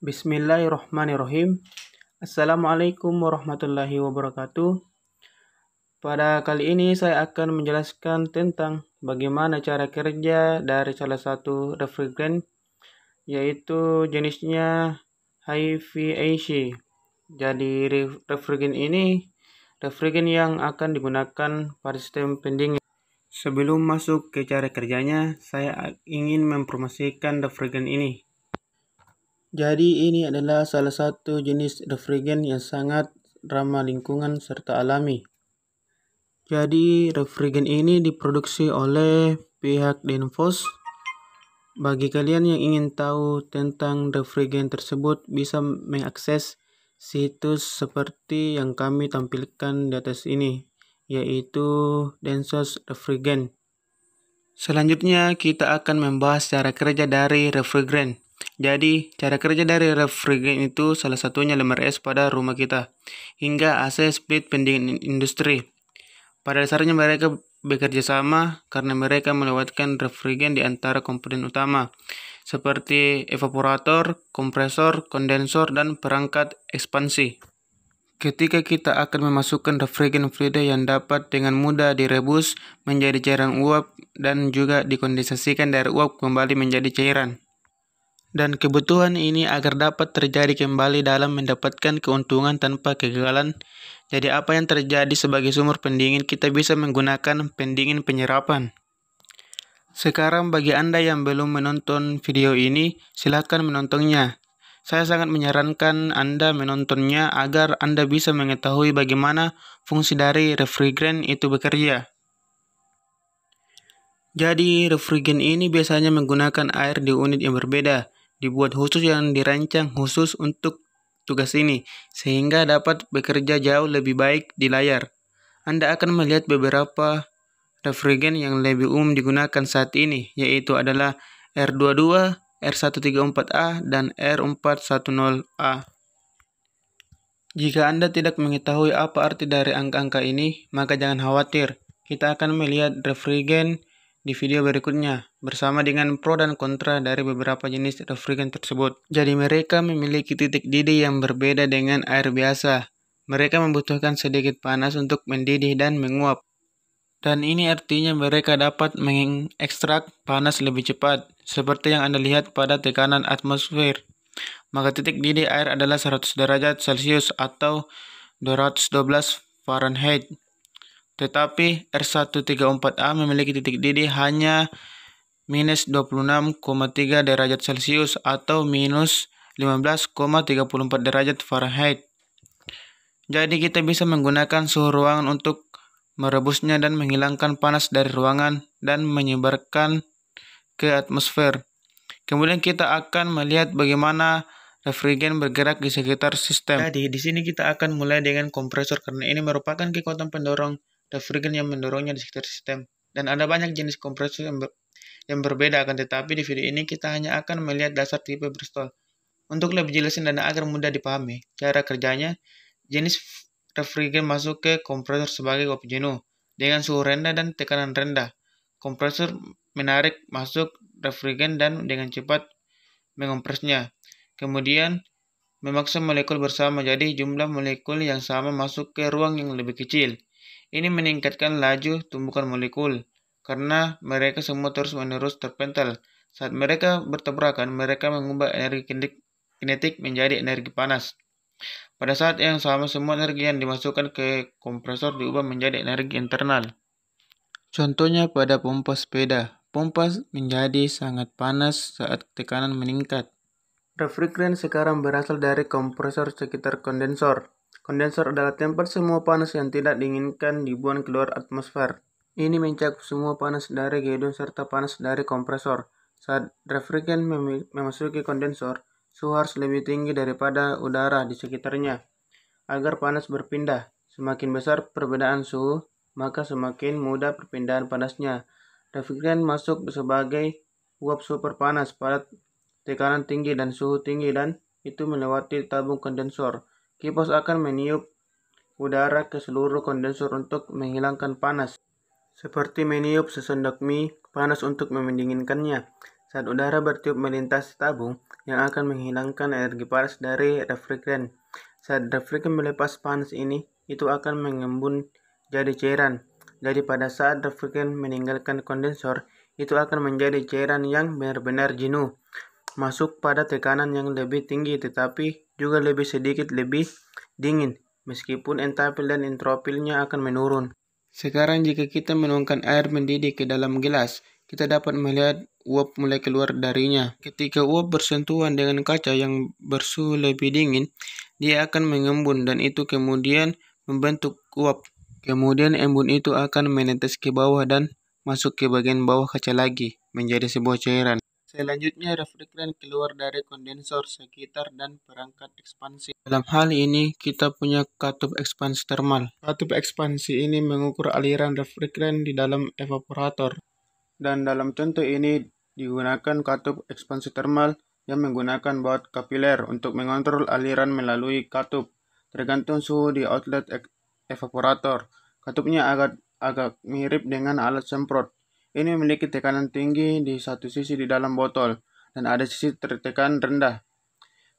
Bismillahirrahmanirrahim. Assalamualaikum warahmatullahi wabarakatuh. Pada kali ini saya akan menjelaskan tentang bagaimana cara kerja dari salah satu refrigerant, yaitu jenisnya HVAC. Jadi refrigerant ini refrigerant yang akan digunakan pada sistem pendingin. Sebelum masuk ke cara kerjanya, saya ingin mempromosikan refrigerant ini. Jadi ini adalah salah satu jenis refrigerant yang sangat ramah lingkungan serta alami. Jadi refrigerant ini diproduksi oleh pihak Danfoss. Bagi kalian yang ingin tahu tentang refrigerant tersebut bisa mengakses situs seperti yang kami tampilkan di atas ini, yaitu Danfoss Refrigerant. Selanjutnya kita akan membahas cara kerja dari refrigerant. Jadi, cara kerja dari refrigerant itu salah satunya lemari es pada rumah kita, hingga AC split pendingin industri. Pada dasarnya mereka bekerja sama karena mereka melewatkan refrigerant di antara komponen utama, seperti evaporator, kompresor, kondensor, dan perangkat ekspansi. Ketika kita akan memasukkan refrigerant fluida yang dapat dengan mudah direbus menjadi cairan uap dan juga dikondensasikan dari uap kembali menjadi cairan. Dan kebutuhan ini agar dapat terjadi kembali dalam mendapatkan keuntungan tanpa kegagalan. Jadi apa yang terjadi sebagai sumur pendingin, kita bisa menggunakan pendingin penyerapan. Sekarang bagi Anda yang belum menonton video ini, silakan menontonnya. Saya sangat menyarankan Anda menontonnya agar Anda bisa mengetahui bagaimana fungsi dari refrigerant itu bekerja. Jadi refrigerant ini biasanya menggunakan air di unit yang berbeda, dibuat khusus yang dirancang khusus untuk tugas ini, sehingga dapat bekerja jauh lebih baik di layar. Anda akan melihat beberapa refrigerant yang lebih umum digunakan saat ini, yaitu adalah R22, R134A, dan R410A. Jika Anda tidak mengetahui apa arti dari angka-angka ini, maka jangan khawatir. Kita akan melihat refrigerant di video berikutnya, bersama dengan pro dan kontra dari beberapa jenis refrigerant tersebut. Jadi mereka memiliki titik didih yang berbeda dengan air biasa. Mereka membutuhkan sedikit panas untuk mendidih dan menguap. Dan ini artinya mereka dapat mengekstrak panas lebih cepat, seperti yang Anda lihat pada tekanan atmosfer. Maka titik didih air adalah 100 derajat Celcius atau 212 Fahrenheit. Tetapi R134A memiliki titik didih hanya minus 26,3 derajat Celcius atau minus 15,34 derajat Fahrenheit. Jadi kita bisa menggunakan suhu ruangan untuk merebusnya dan menghilangkan panas dari ruangan dan menyebarkan ke atmosfer. Kemudian kita akan melihat bagaimana refrigerant bergerak di sekitar sistem. Jadi di sini kita akan mulai dengan kompresor karena ini merupakan kekuatan pendorong refrigerant yang mendorongnya di sekitar sistem. Dan ada banyak jenis kompresor yang berbeda, akan tetapi di video ini kita hanya akan melihat dasar tipe Bristol. Untuk lebih jelasin dan agar mudah dipahami cara kerjanya, jenis refrigerant masuk ke kompresor sebagai kopi jenuh dengan suhu rendah dan tekanan rendah. Kompresor menarik masuk refrigerant dan dengan cepat mengompresnya. Kemudian memaksa molekul bersama, jadi jumlah molekul yang sama masuk ke ruang yang lebih kecil. Ini meningkatkan laju tumbukan molekul, karena mereka semua terus-menerus terpental. Saat mereka bertabrakan, mereka mengubah energi kinetik menjadi energi panas. Pada saat yang sama, semua energi yang dimasukkan ke kompresor diubah menjadi energi internal. Contohnya pada pompa sepeda, pompa menjadi sangat panas saat tekanan meningkat. Refrigerant sekarang berasal dari kompresor sekitar kondensor. Kondensor adalah tempat semua panas yang tidak diinginkan dibuang keluar atmosfer. Ini mencakup semua panas dari gedung serta panas dari kompresor. Saat refrigerant memasuki kondensor, suhu harus lebih tinggi daripada udara di sekitarnya agar panas berpindah. Semakin besar perbedaan suhu, maka semakin mudah perpindahan panasnya. Refrigerant masuk sebagai uap super panas pada tekanan tinggi dan suhu tinggi, dan itu melewati tabung kondensor. Kipas akan meniup udara ke seluruh kondensor untuk menghilangkan panas, seperti meniup sesendok mie panas untuk mendinginkannya. saat udara bertiup melintasi tabung yang akan menghilangkan energi panas dari refrigeran. Saat refrigeran melepas panas ini, itu akan mengembun jadi cairan. Jadi pada saat refrigeran meninggalkan kondensor, itu akan menjadi cairan yang benar-benar jenuh, masuk pada tekanan yang lebih tinggi tetapi juga lebih dingin, meskipun entalpi dan entropilnya akan menurun. Sekarang jika kita menuangkan air mendidih ke dalam gelas, kita dapat melihat uap mulai keluar darinya. Ketika uap bersentuhan dengan kaca yang bersuhu lebih dingin, dia akan mengembun dan itu kemudian membentuk uap. Kemudian embun itu akan menetes ke bawah dan masuk ke bagian bawah kaca lagi, menjadi sebuah cairan. Selanjutnya, refrigeran keluar dari kondensor, sekitar, dan perangkat ekspansi. Dalam hal ini, kita punya katup ekspansi termal. Katup ekspansi ini mengukur aliran refrigeran di dalam evaporator. Dan dalam contoh ini digunakan katup ekspansi termal yang menggunakan baut kapiler untuk mengontrol aliran melalui katup, tergantung suhu di outlet evaporator. Katupnya agak mirip dengan alat semprot. Ini memiliki tekanan tinggi di satu sisi di dalam botol, dan ada sisi tertekan rendah.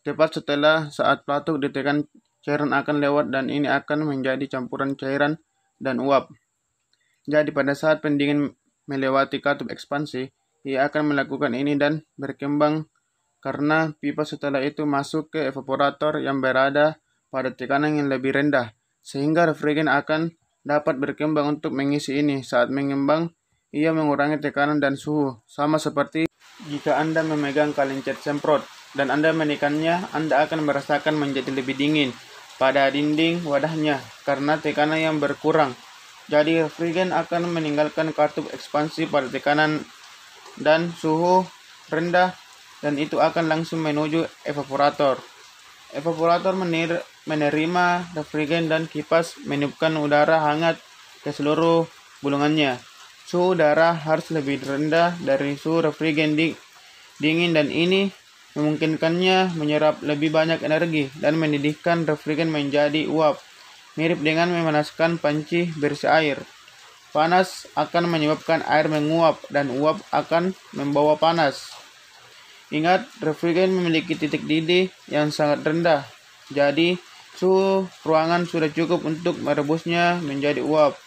Tepat setelah saat pelatuk ditekan, cairan akan lewat dan ini akan menjadi campuran cairan dan uap. Jadi pada saat pendingin melewati katup ekspansi, ia akan melakukan ini dan berkembang karena pipa setelah itu masuk ke evaporator yang berada pada tekanan yang lebih rendah, sehingga refrigeran akan dapat berkembang untuk mengisi ini. Saat mengembang, ia mengurangi tekanan dan suhu, sama seperti jika Anda memegang kaleng cat semprot dan Anda menekannya, Anda akan merasakan menjadi lebih dingin pada dinding wadahnya karena tekanan yang berkurang. Jadi refrigeran akan meninggalkan katup ekspansi pada tekanan dan suhu rendah dan itu akan langsung menuju evaporator. Evaporator menerima refrigeran dan kipas meniupkan udara hangat ke seluruh bulungannya. Suhu udara harus lebih rendah dari suhu refrigeran dingin dan ini memungkinkannya menyerap lebih banyak energi dan mendidihkan refrigeran menjadi uap, mirip dengan memanaskan panci berisi air. Panas akan menyebabkan air menguap dan uap akan membawa panas. Ingat, refrigeran memiliki titik didih yang sangat rendah, jadi suhu ruangan sudah cukup untuk merebusnya menjadi uap.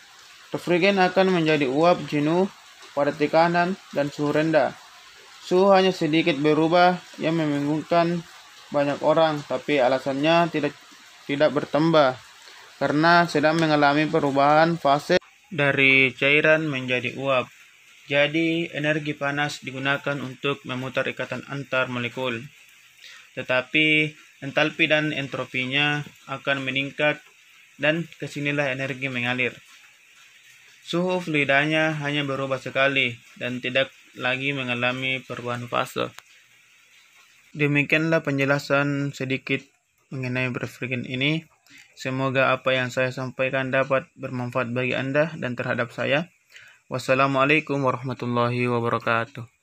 Refrigeran akan menjadi uap jenuh pada tekanan dan suhu rendah. Suhu hanya sedikit berubah yang membingungkan banyak orang, tapi alasannya tidak bertambah karena sedang mengalami perubahan fase dari cairan menjadi uap. Jadi, energi panas digunakan untuk memutar ikatan antar molekul. Tetapi, entalpi dan entropinya akan meningkat dan kesinilah energi mengalir. Suhu fluidanya hanya berubah sekali dan tidak lagi mengalami perubahan fase. Demikianlah penjelasan sedikit mengenai refrigeran ini. Semoga apa yang saya sampaikan dapat bermanfaat bagi Anda dan terhadap saya. Wassalamualaikum warahmatullahi wabarakatuh.